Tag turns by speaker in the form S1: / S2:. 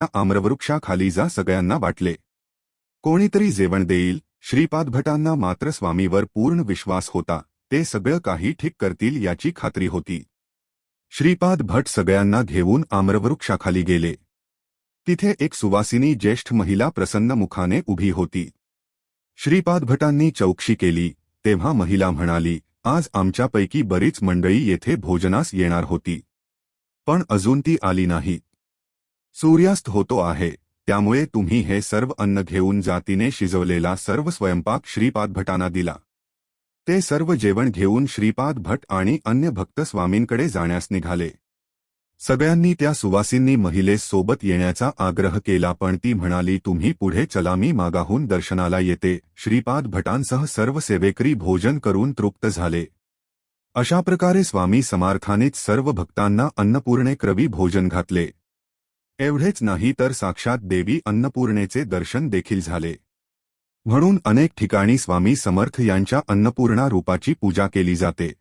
S1: आम्रवृक्षाखाली जा सगळ्यांना वाटले. कोणीतरी जेवण देईल. श्रीपाद भटांना मात्र स्वामीवर पूर्ण विश्वास होता. ते सगळं काही ठीक करतील याची खात्री होती. श्रीपाद भट सगळ्यांना घेऊन आम्रवृक्षाखाली गेले. तिथे एक सुवासिनी ज्येष्ठ महिला प्रसन्न मुखाने उभी होती. श्रीपाद भटांनी चौकशी केली तेव्हा महिला म्हणाली, आज आमच्यापैकी बरीच मंडळी येथे भोजनास येणार होती, पण अजून ती आली नाही. सूर्यास्त होतो आहे, त्यामुळे तुम्ही हे सर्व अन्न घेऊन जा. तिने शिजवलेला सर्व स्वयंपाक श्रीपाद भटांना दिला. ते सर्व जेवण घेऊन श्रीपाद भट आणि अन्य भक्त स्वामींकडे जाण्यास निघाले. सगळ्यांनी त्या सुवासिनी महिलेस सोबत येण्याचा आग्रह केला, पण ती म्हणाली, तुम्ही पुढे चला, मी मागाहून दर्शनाला येते. श्रीपाद भटांसह सर्व सेवेकरी भोजन करून तृप्त झाले. अशा प्रकारे स्वामी समर्थांनीच सर्व भक्तांना अन्नपूर्णेक्रवी भोजन घातले. एवढेच नाही तर साक्षात देवी अन्नपूर्णेचे दर्शन देखील झाले. म्हणून अनेक ठिकाणी स्वामी समर्थ यांच्या अन्नपूर्णा रूपाची पूजा केली जाते.